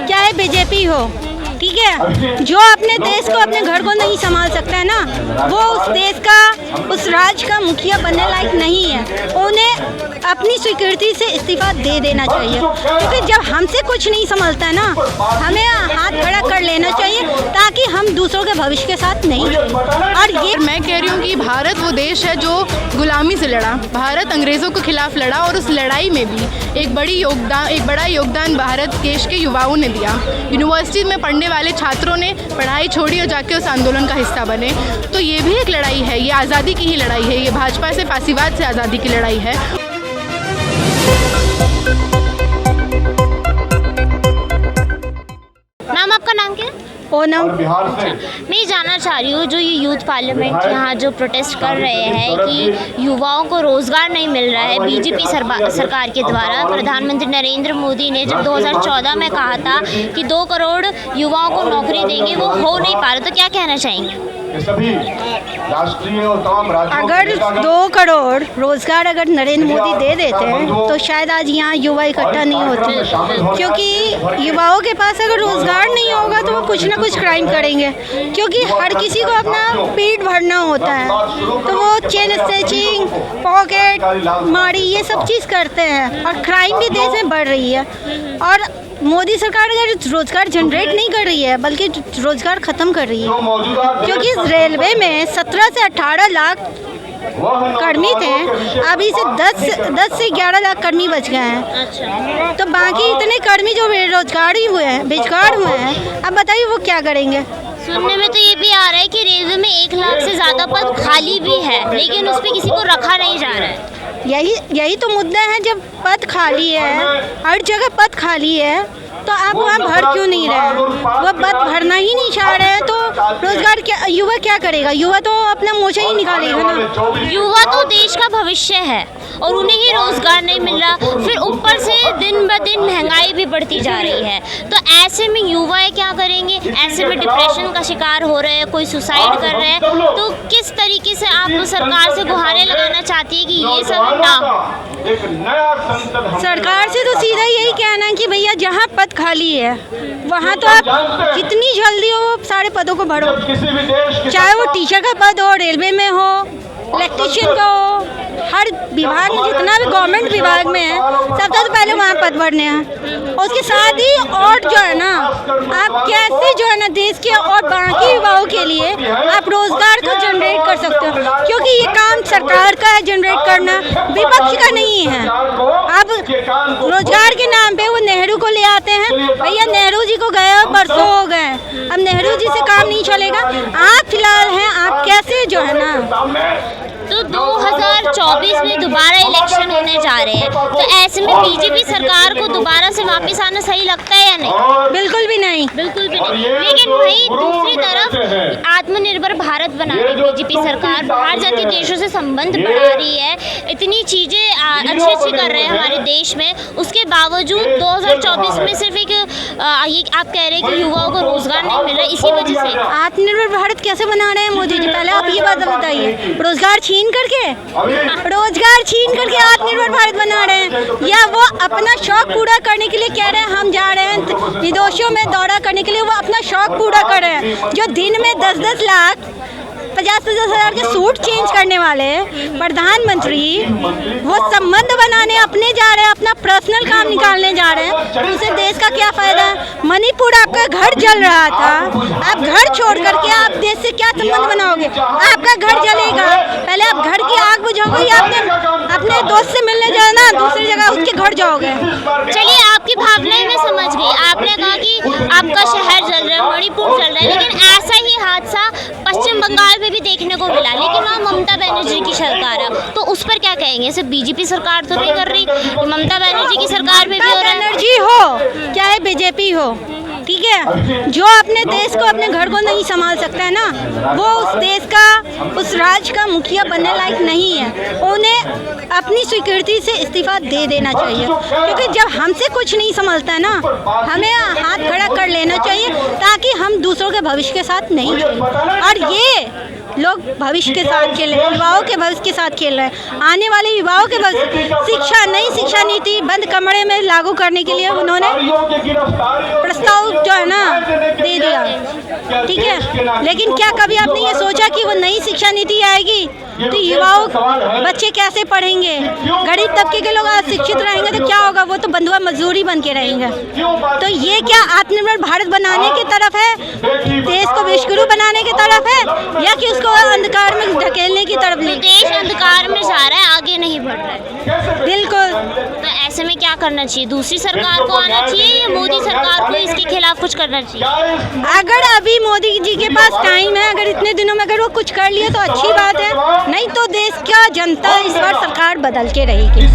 चाहे बीजेपी हो, ठीक है। जो अपने देश को, अपने घर को नहीं संभाल सकता है ना, वो उस देश का, उस राज्य का मुखिया बनने लायक नहीं है। उन्हें अपनी स्वीकृति से इस्तीफा दे देना चाहिए, क्योंकि जब हमसे कुछ नहीं संभलता है ना, हमें हाथ खड़ा कर लेना चाहिए ताकि हम दूसरों के भविष्य के साथ नहीं। और ये मैं कह रही हूँ कि भारत वो देश है जो गुलामी से लड़ा, भारत अंग्रेज़ों के खिलाफ लड़ा और उस लड़ाई में भी एक बड़ा योगदान भारत देश के युवाओं ने दिया। यूनिवर्सिटी में पढ़ने वाले छात्रों ने पढ़ाई छोड़ी और जाके उस आंदोलन का हिस्सा बने। तो ये भी एक लड़ाई है, ये आज़ादी की ही लड़ाई है, ये भाजपा से फासीवाद से आज़ादी की लड़ाई है। मैम, आपका नाम क्या है? ओनम। मैं ये जानना चाह रही हूँ, जो ये यूथ पार्लियामेंट यहाँ जो प्रोटेस्ट कर रहे हैं कि युवाओं को रोज़गार नहीं मिल रहा है बीजेपी सरकार के द्वारा। प्रधानमंत्री नरेंद्र मोदी ने जब 2014 में कहा था कि 2 करोड़ युवाओं को नौकरी देंगे, वो हो नहीं पा रहा, तो क्या कहना चाहेंगे? सभी राष्ट्रीय और तमाम अगर 2 करोड़ रोजगार अगर नरेंद्र मोदी दे देते हैं तो शायद आज यहाँ युवा इकट्ठा नहीं होते, क्योंकि युवाओं के पास अगर रोजगार नहीं होगा तो वो कुछ ना कुछ क्राइम करेंगे, क्योंकि हर किसी को अपना पेट भरना होता है। तो वो चेन स्नैचिंग, पॉकेट मारी, ये सब चीज़ करते हैं और क्राइम भी देश में बढ़ रही है। और मोदी सरकार अगर रोजगार जनरेट नहीं कर रही है बल्कि रोजगार ख़त्म कर रही है, क्योंकि रेलवे में 17 से 18 लाख कर्मी थे, अभी से 10 से 11 लाख कर्मी बच गए हैं। तो बाकी इतने कर्मी जो बेरोजगार हुए हैं, अब बताइए वो क्या करेंगे? सुनने में तो ये भी आ रहा है कि रेलवे में 1 लाख से ज़्यादा पद खाली भी है, लेकिन उस पर किसी को रखा नहीं जा रहा है। यही तो मुद्दा है। जब पद खाली है, हर जगह पद खाली है, तो आप वहाँ भर क्यों नहीं रहे हैं? वो पद भरना ही नहीं चाह रहे हैं, तो रोजगार क्या, युवा क्या करेगा? युवा तो अपना मोचा ही निकालेगा ना। युवा तो देश का भविष्य है और उन्हें ही रोजगार नहीं मिल रहा, फिर ऊपर से दिन ब दिन महंगाई भी बढ़ती जा रही है। तो ऐसे में युवाएं क्या करेंगे? ऐसे में डिप्रेशन का शिकार हो रहे हैं, कोई सुसाइड कर रहे हैं। तो किस तरीके से आप सरकार से गुहारें लगाना चाहती है कि ये सब ना हो? सरकार से तो सीधा यही कहना है कि भैया जहाँ पद खाली है वहाँ तो आप जितनी जल्दी हो सारे पदों को भरो, चाहे वो टीचर का पद हो, रेलवे में हो, इलेक्ट्रीशियन का हो, हर विभाग में जितना भी गवर्नमेंट विभाग में है सबसे तो पहले वहाँ पद भरने हैं। उसके साथ ही और जो है ना, आप कैसे जो है ना देश के और बाकी युवाओं के लिए आप रोजगार को जनरेट कर सकते हो, क्योंकि ये काम सरकार का है जनरेट करना, विपक्ष का नहीं है। अब रोजगार के नाम पे वो नेहरू को ले आते हैं, भैया नेहरू जी को गए बरसों हो गए, अब नेहरू जी से काम नहीं चलेगा। आप फिलहाल हैं, आप कैसे जो है ना, तो 2024 में दोबारा इलेक्शन होने जा रहे हैं, तो ऐसे में बीजेपी सरकार को दोबारा से वापस आना सही लगता है या नहीं? बिल्कुल भी नहीं, बिल्कुल भी नहीं। लेकिन वहीं दूसरी तरफ आत्मनिर्भर भारत बना रही बीजेपी सरकार, बाहर जाके देशों से संबंध बढ़ा रही है, इतनी चीज़ें अच्छी कर रहे हैं हमारे देश में। उसके बावजूद 2024 में सिर्फ एक ये आप कह रहे हैं कि युवाओं को रोजगार नहीं मिल रहा, इसी वजह से आत्मनिर्भर भारत कैसे बना रहे हैं मोदी जी? पहले आप ये बात बताइए। रोजगार छीन करके आत्मनिर्भर भारत बना रहे हैं, या वो अपना शौक पूरा करने के लिए कह रहे हैं हम जा रहे हैं विदेशों में दौरा करने के लिए, वो अपना शौक पूरा कर रहे हैं। जो दिन में 10-10 लाख 50-50 हज़ार के सूट चेंज करने वाले प्रधानमंत्री वो संबंध बनाने अपने जा रहे हैं, अपना पर्सनल काम निकालने जा रहे हैं, उससे देश का क्या फायदा है? मणिपुर आपका घर जल रहा था, आप घर छोड़ करके आप देश से क्या संबंध बनाओगे? आपका घर जलेगा, पहले आप घर की आग बुझाओगे या अपने दोस्त से मिलने जाना दूसरी जगह उसके घर जाओगे? चलिए, आपकी भावनाएं मैं समझ गई। आपने कहा कि आपका शहर जल रहा है, मणिपुर जल रहा है, लेकिन ऐसा ही हादसा पश्चिम बंगाल में भी देखने को मिला, लेकिन वहाँ ममता बनर्जी की सरकार है, तो उस पर क्या कहेंगे? सिर्फ बीजेपी सरकार तो नहीं कर रही, ममता बनर्जी की सरकार में भी हो रहा है। बनर्जी हो चाहे बीजेपी हो, ठीक है, जो अपने देश को, अपने घर को नहीं संभाल सकता है ना, वो उस देश का, उस राज्य का मुखिया बनने लायक नहीं है। उन्हें अपनी स्वीकृति से इस्तीफा दे देना चाहिए, क्योंकि जब हमसे कुछ नहीं संभलता है ना, हमें हाथ खड़ा कर लेना चाहिए ताकि हम दूसरों के भविष्य के साथ नहीं। और ये लोग भविष्य के साथ खेल रहे हैं, युवाओं के भविष्य के साथ खेल रहे हैं। आने वाले युवाओं के भविष्य नई शिक्षा नीति बंद कमरे में लागू करने के लिए उन्होंने प्रस्ताव जो है ना दे दिया, ठीक है। लेकिन क्या कभी आपने ये सोचा कि वो नई शिक्षा नीति आएगी तो युवाओं बच्चे कैसे पढ़ेंगे? गरीब तबके के लोग शिक्षित रहेंगे तो क्या होगा? वो तो बंधुआ मजदूरी बन के रहेंगे। तो ये क्या आत्मनिर्भर भारत बनाने की तरफ है, देश को विश्वगुरु बनाने की तरफ है, या कि उसको अंधकार में धकेलने की तरफ? तो देश अंधकार में जा रहा है, आगे नहीं बढ़ रहा है। बिल्कुल। तो ऐसे में क्या करना चाहिए? दूसरी सरकार को आना चाहिए या मोदी सरकार को इसके खिलाफ कुछ करना चाहिए? अगर अभी मोदी जी के पास टाइम है, अगर इतने दिनों में अगर वो कुछ कर लिए तो अच्छी बात है, नहीं तो देश का जनता इस बार सरकार बदल के रहेगी।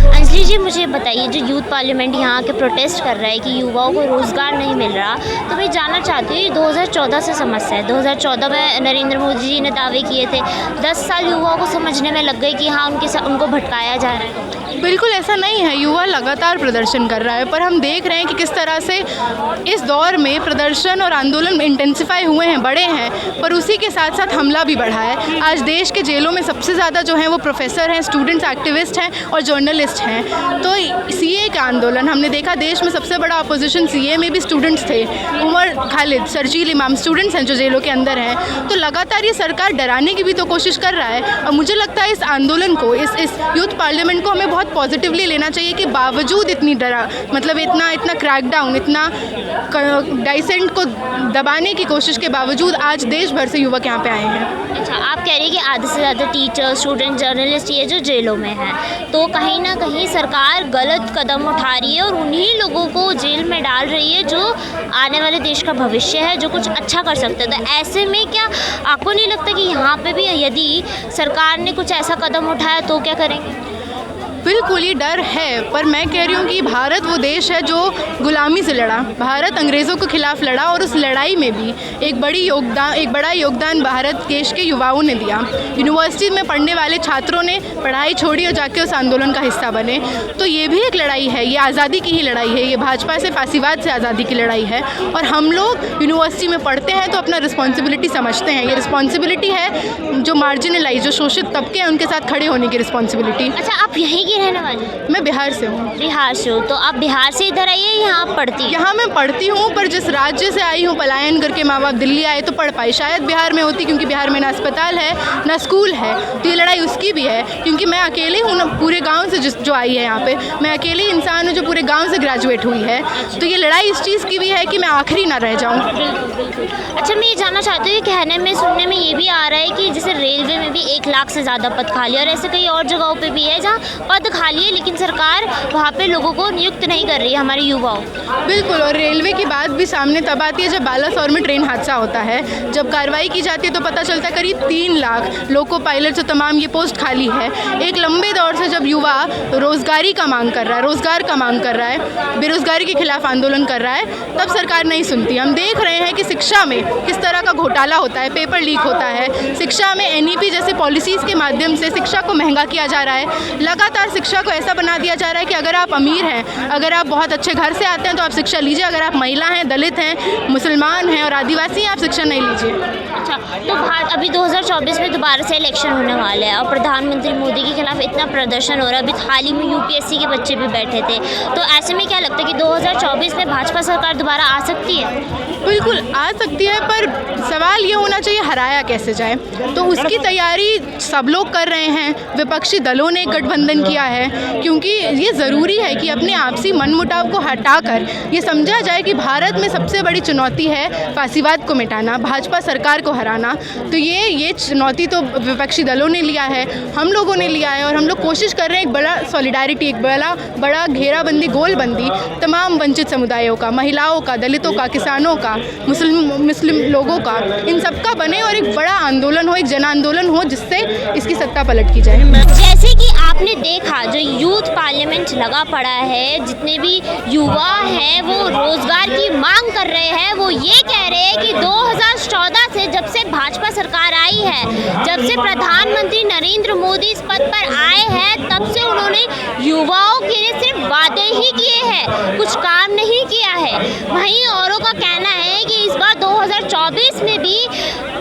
अंजलि जी, मुझे बताइए, जो यूथ पार्लियामेंट यहाँ के प्रोटेस्ट कर रहा है कि युवाओं को रोज़गार नहीं मिल रहा, तो मैं जानना चाहती हूँ, ये 2014 से समस्या है। 2014 में नरेंद्र मोदी जी ने दावे किए थे, 10 साल युवाओं को समझने में लग गए कि हाँ उनको भटकाया जा रहा है। बिल्कुल ऐसा नहीं है, युवा लगातार प्रदर्शन कर रहा है, पर हम देख रहे हैं कि किस तरह से इस दौर में प्रदर्शन और आंदोलन इंटेंसिफाई हुए हैं, बढ़े हैं, पर उसी के साथ साथ हमला भी बढ़ा है। आज देश के जेलों में सबसे ज़्यादा जो हैं वो प्रोफेसर हैं, स्टूडेंट्स, एक्टिविस्ट हैं और जर्नलिस्ट हैं। तो सीए का आंदोलन हमने देखा, देश में सबसे बड़ा अपोजिशन सीए में भी स्टूडेंट्स थे। उमर खालिद, शर्जील इमाम स्टूडेंट्स हैं जो जेलों के अंदर हैं। तो लगातार ये सरकार डराने की भी तो कोशिश कर रहा है, और मुझे लगता है इस आंदोलन को, इस यूथ पार्लियामेंट को हमें बहुत पॉजिटिवली लेना चाहिए कि बावजूद इतनी मतलब इतना क्रैकडाउन, इतना डाइसेंट को दबाने की कोशिश के बावजूद आज देश भर से युवक यहाँ पे आए हैं। अच्छा, आप कह रही हैं कि आधे से ज़्यादा टीचर, स्टूडेंट, जर्नलिस्ट ये जो जेलों में हैं, तो कहीं ना कहीं सरकार गलत कदम उठा रही है और उन्हीं लोगों को जेल में डाल रही है जो आने वाले देश का भविष्य है, जो कुछ अच्छा कर सकते हैं। तो ऐसे में क्या आपको नहीं लगता कि यहाँ पे भी यदि सरकार ने कुछ ऐसा कदम उठाया तो क्या करेंगे? बिल्कुल ये डर है, पर मैं कह रही हूँ कि भारत वो देश है जो गुलामी से लड़ा, भारत अंग्रेज़ों के खिलाफ लड़ा, और उस लड़ाई में भी एक बड़ा योगदान भारत देश के युवाओं ने दिया। यूनिवर्सिटी में पढ़ने वाले छात्रों ने पढ़ाई छोड़ी और जाके उस आंदोलन का हिस्सा बने। तो ये भी एक लड़ाई है, ये आज़ादी की ही लड़ाई है, ये भाजपा से फासीवाद से आज़ादी की लड़ाई है। और हम लोग यूनिवर्सिटी में पढ़ते हैं तो अपना रिस्पॉन्सिबिलिटी समझते हैं। ये रिस्पॉन्सिबिलिटी है जो मार्जिनलाइज, जो शोषित तबके हैं, उनके साथ खड़े होने की रिस्पॉन्सिबिलिटी। अच्छा, आप यहीं रहने वाली? मैं बिहार से हूँ। बिहार से हो, तो आप बिहार से इधर आइए, यहाँ पढ़ती? यहाँ मैं पढ़ती हूँ, पर जिस राज्य से आई हूँ, पलायन करके माँ बाप दिल्ली आए तो पढ़ पाई। शायद बिहार में होती, क्योंकि बिहार में ना अस्पताल है ना स्कूल है, तो ये लड़ाई उसकी भी है। क्योंकि मैं अकेली हूँ ना पूरे गाँव से जो आई है यहाँ पे, मैं अकेली इंसान हूँ जो पूरे गाँव से ग्रेजुएट हुई है। तो ये लड़ाई इस चीज़ की भी है कि मैं आखिरी ना रह जाऊँ। अच्छा, मैं ये जानना चाहती हूँ, कहने में सुनने में ये भी आ रहा है कि जैसे रेलवे में भी 1 लाख से ज़्यादा पद खाली, और ऐसे कई और जगहों पे भी है जहाँ पद खाली है लेकिन सरकार वहाँ पे लोगों को नियुक्त नहीं कर रही है, हमारे युवाओं। बिल्कुल, और रेलवे की बात भी सामने तब आती है जब बालासोर में ट्रेन हादसा होता है। जब कार्रवाई की जाती है तो पता चलता है करीब 3 लाख लोको पायलट से तमाम ये पोस्ट खाली है। एक लंबे दौर से जब युवा रोज़गार का मांग कर रहा है, बेरोज़गारी के खिलाफ आंदोलन कर रहा है, तब सरकार नहीं सुनती। हम देख रहे हैं कि शिक्षा में किस तरह का घोटाला होता है, पेपर लीक होता है। शिक्षा में NEP जैसे पॉलिसीज़ के माध्यम से शिक्षा को महंगा किया जा रहा है। लगातार शिक्षा को ऐसा बना दिया जा रहा है कि अगर आप अमीर हैं, अगर आप बहुत अच्छे घर से आते हैं तो आप शिक्षा लीजिए, अगर आप महिला हैं, दलित हैं, मुसलमान हैं और आदिवासी हैं, आप शिक्षा नहीं लीजिए। अच्छा, तो अभी 2024 में दोबारा से इलेक्शन होने वाले हैं और प्रधानमंत्री मोदी के खिलाफ इतना प्रदर्शन हो रहा है। अभी हाल ही में UPSC के बच्चे भी बैठे थे, तो ऐसे में क्या लगता है कि 2024 में भाजपा सरकार दोबारा आ सकती है? बिल्कुल आ सकती है, पर सवाल ये होना चाहिए हराया कैसे जाए। तो उसकी तैयारी सब लोग कर रहे हैं, विपक्षी दलों ने गठबंधन किया है, क्योंकि ये ज़रूरी है कि अपने आपसी मनमुटाव को हटाकर ये समझा जाए कि भारत में सबसे बड़ी चुनौती है फासीवाद को मिटाना, भाजपा सरकार को हराना। तो ये चुनौती तो विपक्षी दलों ने लिया है, हम लोगों ने लिया है, और हम लोग कोशिश कर रहे हैं एक बड़ा सॉलिडारिटी, एक बड़ा घेराबंदी, गोलबंदी तमाम वंचित समुदायों का, महिलाओं का, दलितों का, किसानों का, मुस्लिम लोगों का, इन सब का बने और एक बड़ा आंदोलन हो, एक जन आंदोलन हो, जिससे इसकी सत्ता पलट की जाए। जैसे कि आपने देखा, जो यूथ पार्लियामेंट लगा पड़ा है, जितने भी युवा हैं वो रोजगार की मांग कर रहे हैं। वो ये कह रहे हैं कि 2014 से जब से भाजपा सरकार आई है, जब से प्रधानमंत्री नरेंद्र मोदी इस पद पर आए हैं, तब से उन्होंने युवाओं के लिए सिर्फ वादे ही किए हैं, कुछ काम नहीं किया है। वहीं औरों का कहना है कि इस बार 2024 में भी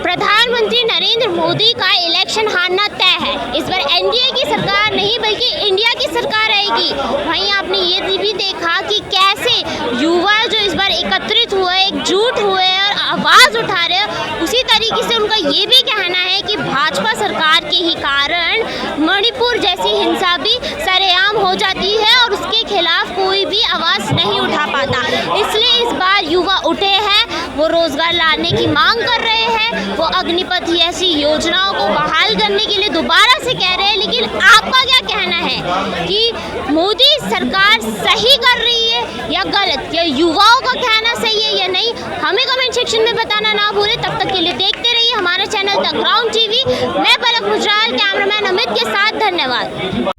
प्रधानमंत्री प्रधानमंत्री नरेंद्र मोदी का इलेक्शन हारना तय है। इस बार एनडीए की सरकार नहीं बल्कि इंडिया की सरकार आएगी। वहीं आपने ये भी देखा कि कैसे युवा जो इस बार एकत्रित हुए, एकजुट हुए और आवाज़ उठा रहे हैं। उसी तरीके से उनका ये भी कहना है कि भाजपा सरकार के ही कारण मणिपुर जैसी हिंसा भी सरेआम हो जाती है और उसके खिलाफ कोई भी आवाज़ नहीं उठा पाता। इसलिए इस बार युवा उठे हैं, वो रोजगार लाने की मांग कर रहे हैं, वो अग्निपथ जैसी योजनाओं को बहाल करने के लिए दोबारा से कह रहे हैं। लेकिन आपका क्या कहना है कि मोदी सरकार सही कर रही है या गलत, या युवाओं का कहना सही है या नहीं? हमें कमेंट सेक्शन में बताना ना भूलें। तब तक के लिए देखते रहिए हमारा चैनल द ग्राउंड टीवी। मैं पलक गुजराल, कैमरामैन अमित के साथ। धन्यवाद।